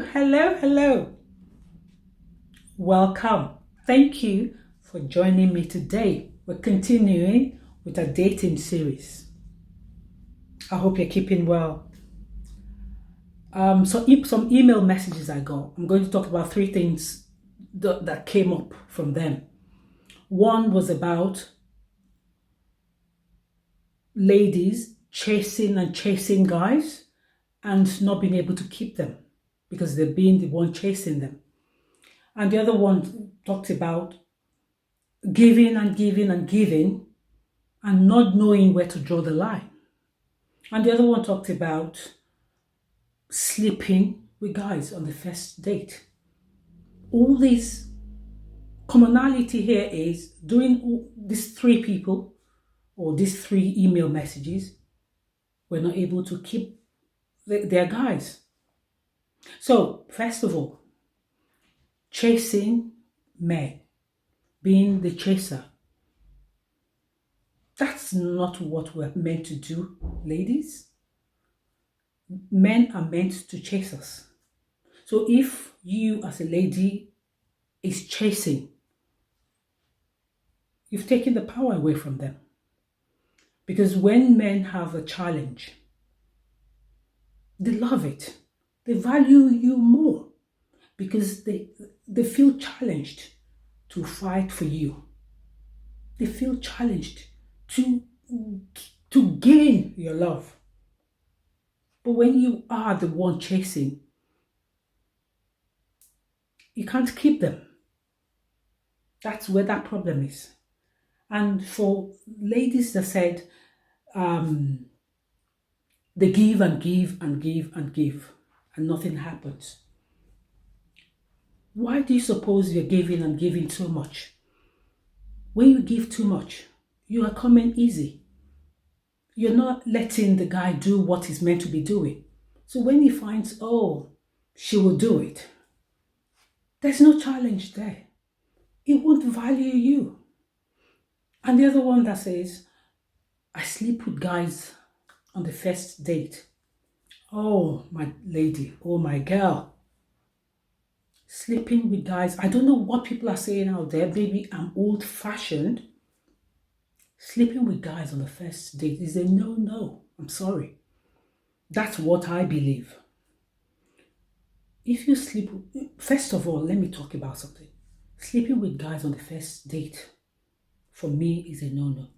Hello. Welcome. Thank you for joining me today. We're continuing with our dating series. I hope you're keeping well. Some email messages I got. I'm going to talk about three things that came up from them. One was about ladies chasing guys and not being able to keep them because they're being the one chasing them. And the other one talked about giving and not knowing where to draw the line. And the other one talked about sleeping with guys on the first date. All this commonality here is doing these three people or these three email messages were not able to keep their guys. So, first of all, chasing men, being the chaser. That's not what we're meant to do, ladies. Men are meant to chase us. So if you as a lady is chasing, you've taken the power away from them. Because when men have a challenge, they love it. They value you more because they feel challenged to fight for you. They feel challenged to gain your love. But when you are the one chasing, you can't keep them. That's where that problem is. And for ladies that said they give and nothing happens. Why do you suppose you're giving too much? When you give too much, you are coming easy. You're not letting the guy do what he's meant to be doing. So when he finds, she will do it, there's no challenge there. He won't value you. And the other one that says, I sleep with guys on the first date. Oh, my lady, oh, my girl. Sleeping with guys. I don't know what people are saying out there. Maybe I'm old-fashioned. Sleeping with guys on the first date is a no. I'm sorry. That's what I believe. If you sleep, first of all, let me talk about something. Sleeping with guys on the first date, for me, is a no.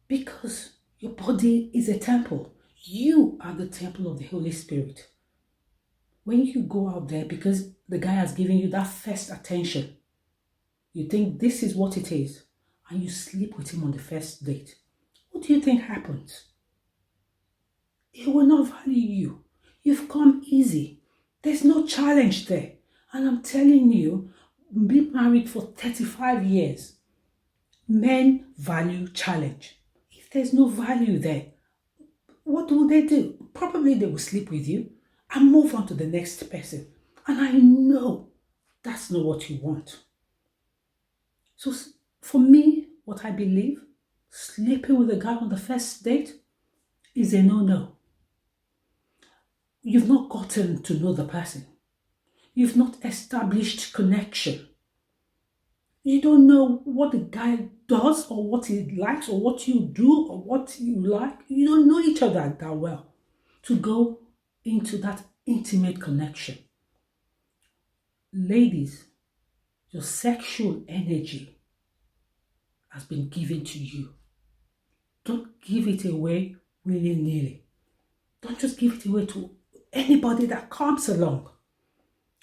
Because your body is a temple. You are the temple of the Holy Spirit. When you go out there, because the guy has given you that first attention, you think this is what it is, and you sleep with him on the first date, what do you think happens? He will not value you. You've come easy. There's no challenge there. And I'm telling you, being married for 35 years, men value challenge. If there's no value there, what will they do? Probably they will sleep with you and move on to the next person. And I know that's not what you want. So for me, what I believe, sleeping with a guy on the first date is a no. You've not gotten to know the person. You've not established connection. You don't know what the guy does or what he likes or what you do or what you like. You don't know each other that well to go into that intimate connection. Ladies, your sexual energy has been given to you. Don't give it away willy-nilly. Don't just give it away to anybody that comes along.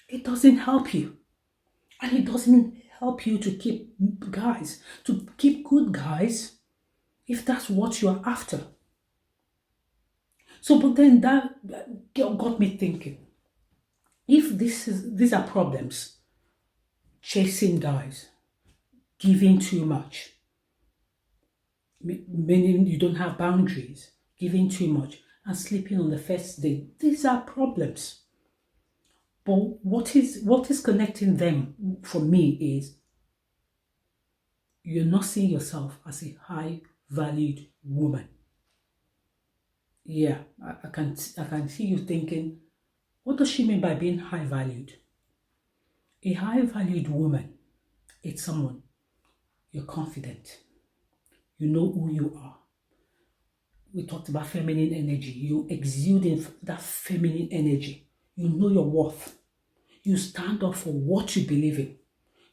It doesn't help you. And it doesn't help you to keep good guys, if that's what you're after. So, but then that got me thinking, if these are problems, chasing guys, giving too much, meaning you don't have boundaries, giving too much, and sleeping on the first date, these are problems. But what is connecting them for me is you're not seeing yourself as a high valued woman. Yeah, I can see you thinking, What does she mean by being high valued? A high valued woman, it's someone you're confident, you know who you are. We talked about feminine energy. You exude in that feminine energy. You know your worth. You stand up for what you believe in.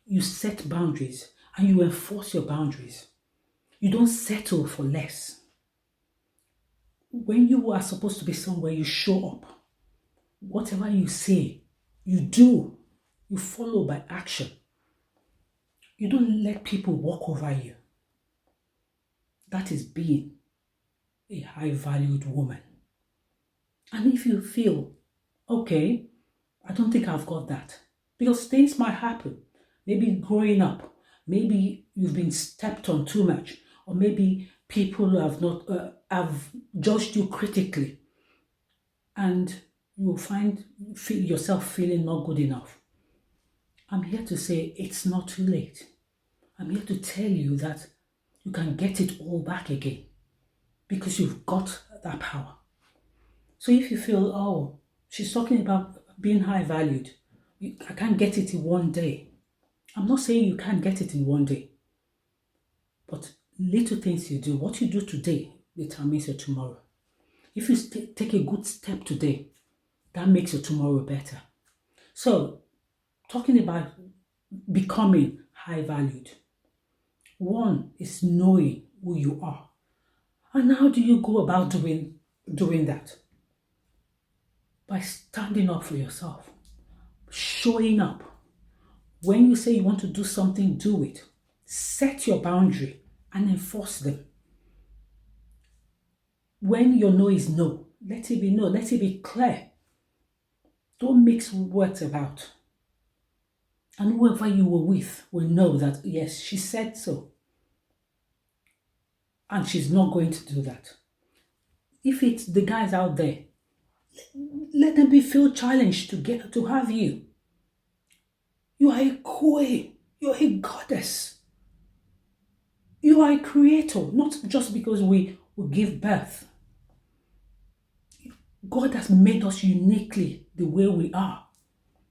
You set boundaries and you enforce your boundaries. You don't settle for less. When you are supposed to be somewhere, you show up. Whatever you say, you do. You follow by action. You don't let people walk over you. That is being a high valued woman. And if you feel, okay, I don't think I've got that, because things might happen. Maybe growing up, maybe you've been stepped on too much, or maybe people have not have judged you critically, and you'll feel yourself feeling not good enough. I'm here to say it's not too late. I'm here to tell you that you can get it all back again because you've got that power. So if you feel, oh, she's talking about being high valued, I can't get it in one day. I'm not saying you can't get it in one day, but little things you do, what you do today determines your tomorrow. If you take a good step today, that makes your tomorrow better. So, talking about becoming high valued, one is knowing who you are. And how do you go about doing that? By standing up for yourself, showing up. When you say you want to do something, do it. Set your boundary and enforce them. When your no is no, let it be no, let it be clear. Don't mix words about. And whoever you were with will know that, yes, she said so. And she's not going to do that. If it's the guys out there, let them feel challenged to have you. You are a queen. You're a goddess. You are a creator, not just because we give birth. God has made us uniquely the way we are.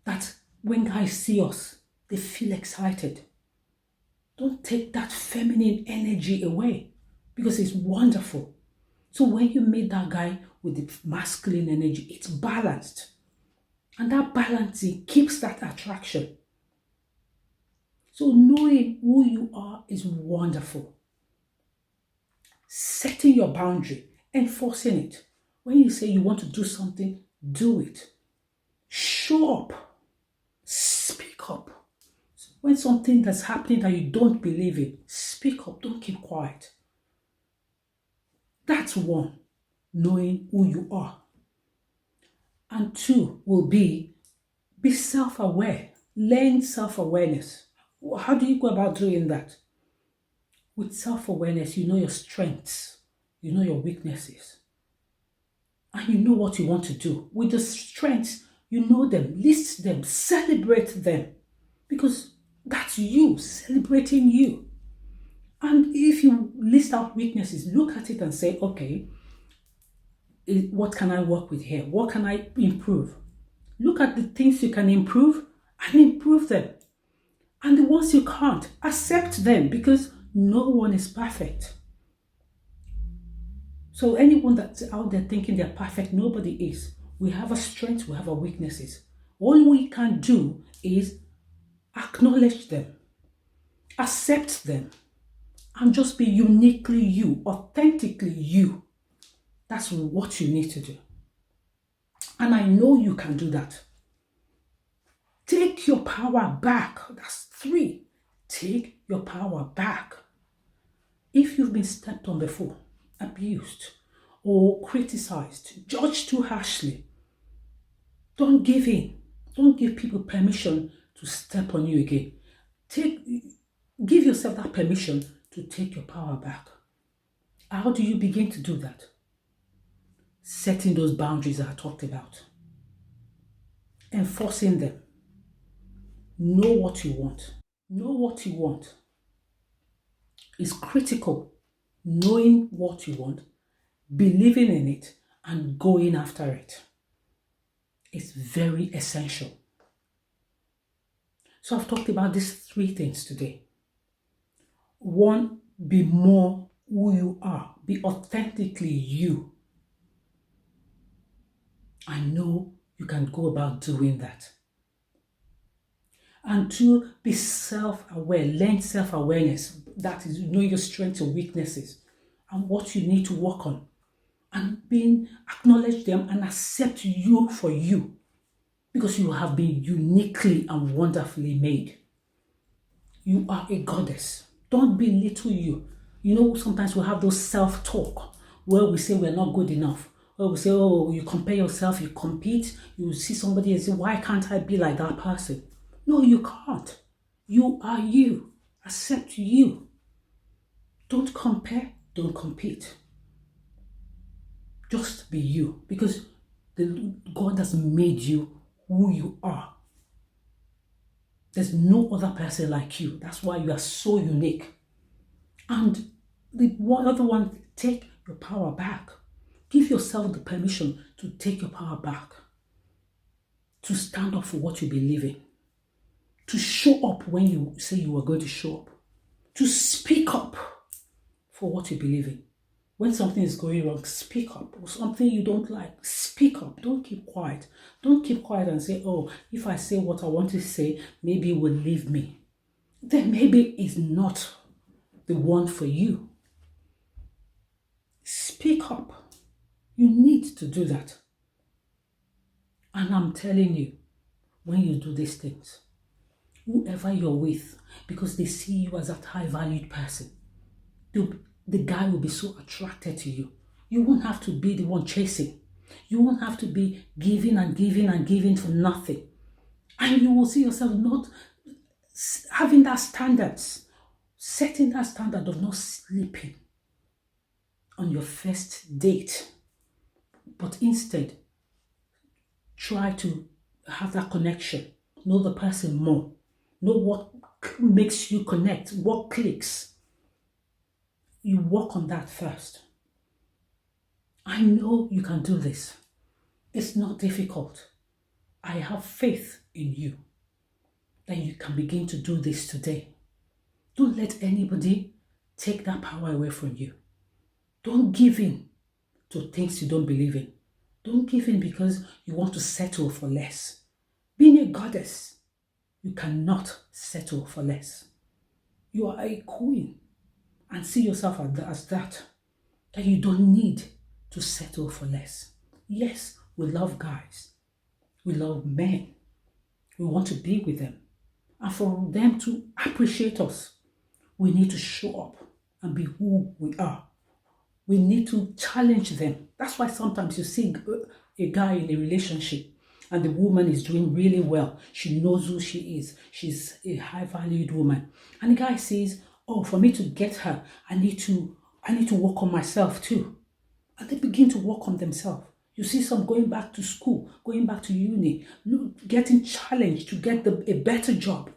That when guys see us, they feel excited. Don't take that feminine energy away because it's wonderful. So when you meet that guy with the masculine energy, it's balanced. And that balancing keeps that attraction. So knowing who you are is wonderful. Setting your boundary, enforcing it. When you say you want to do something, do it. Show up. Speak up. When something that's happening that you don't believe in, speak up. Don't keep quiet. That's one, knowing who you are. And two will be self-aware. Learn self-awareness. How do you go about doing that? With self-awareness, you know your strengths, you know your weaknesses, and you know what you want to do. With the strengths, you know them, list them, celebrate them, because that's you, celebrating you. And if you list out weaknesses, look at it and say, okay, what can I work with here? What can I improve? Look at the things you can improve and improve them. And the ones you can't, accept them, because no one is perfect. So anyone that's out there thinking they're perfect, nobody is. We have a strength, we have our weaknesses. All we can do is acknowledge them, accept them, and just be uniquely you, authentically you. That's what you need to do. And I know you can do that. Take your power back. That's 3. Take your power back. If you've been stepped on before, abused, or criticized, judged too harshly, don't give in. Don't give people permission to step on you again. Give yourself that permission to take your power back. How do you begin to do that? Setting those boundaries that I talked about. Enforcing them. Know what you want. Know what you want. It's critical. Knowing what you want, believing in it, and going after it. is very essential. So I've talked about these 3 things today. 1, be more who you are. Be authentically you. I know you can go about doing that. And 2, be self-aware. Learn self-awareness. That is, know your strengths and weaknesses and what you need to work on. And acknowledge them and accept you for you. Because you have been uniquely and wonderfully made. You are a goddess. Don't belittle you. You know, sometimes we have those self-talk where we say we're not good enough. Where we say, oh, you compare yourself, you compete, you see somebody and say, why can't I be like that person? No, you can't. You are you. Accept you. Don't compare, don't compete. Just be you. Because God has made you who you are. There's no other person like you. That's why you are so unique. And the other one, take your power back. Give yourself the permission to take your power back. To stand up for what you believe in. To show up when you say you are going to show up. To speak up for what you believe in. When something is going wrong, speak up. Or something you don't like, speak up. Don't keep quiet. Don't keep quiet and say, oh, if I say what I want to say, maybe it will leave me. Then maybe it's not the one for you. Speak up. You need to do that. And I'm telling you, when you do these things, whoever you're with, because they see you as that high valued person, the guy will be so attracted to you. You won't have to be the one chasing. You won't have to be giving and giving and giving for nothing. And you will see yourself not having that standards, setting that standard of not sleeping on your first date, but instead try to have that connection, know the person more, know what makes you connect, what clicks. You work on that first. I know you can do this. It's not difficult. I have faith in you that you can begin to do this today. Don't let anybody take that power away from you. Don't give in to things you don't believe in. Don't give in because you want to settle for less. Being a goddess, you cannot settle for less. You are a queen. And see yourself as that you don't need to settle for less. Yes, we love guys. We love men. We want to be with them. And for them to appreciate us, we need to show up and be who we are. We need to challenge them. That's why sometimes you see a guy in a relationship and the woman is doing really well. She knows who she is. She's a high-valued woman. And the guy says, oh, for me to get her, I need to work on myself too. And they begin to work on themselves. You see some going back to school, going back to uni, getting challenged to get a better job,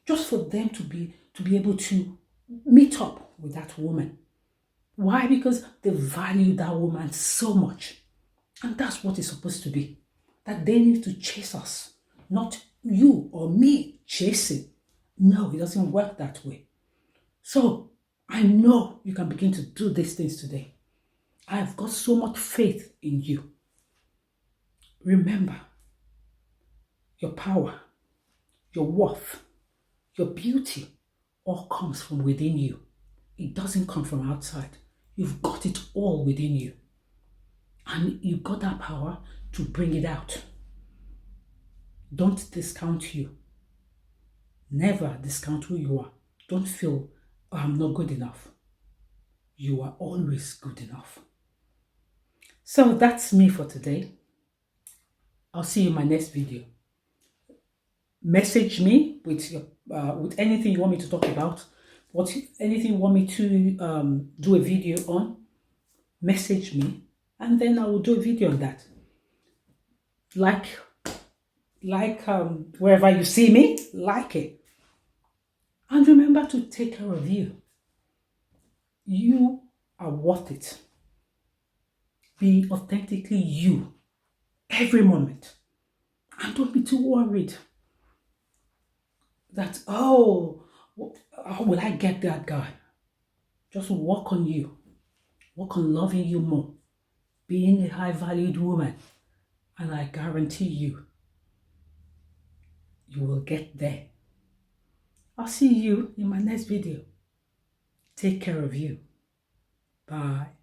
just for them to be able to meet up with that woman. Why? Because they value that woman so much. And that's what it's supposed to be. That they need to chase us, not you or me chasing. No, it doesn't work that way. So I know you can begin to do these things today. I have got so much faith in you. Remember, your power, your worth, your beauty all comes from within you. It doesn't come from outside. You've got it all within you. And you've got that power to bring it out. Don't discount you. Never discount who you are. Don't feel, oh, I'm not good enough. You are always good enough. So that's me for today. I'll see you in my next video. Message me with anything you want me to talk about. Anything you want me to do a video on. Message me, and then I will do a video on that. Like wherever you see me, like it. And remember to take care of you. You are worth it. Be authentically you every moment. don't be too worried that, oh, how will I get that guy? Just work on you. Work on loving you more. Being a high-valued woman. And I guarantee you, you will get there. I'll see you in my next video. Take care of you. Bye.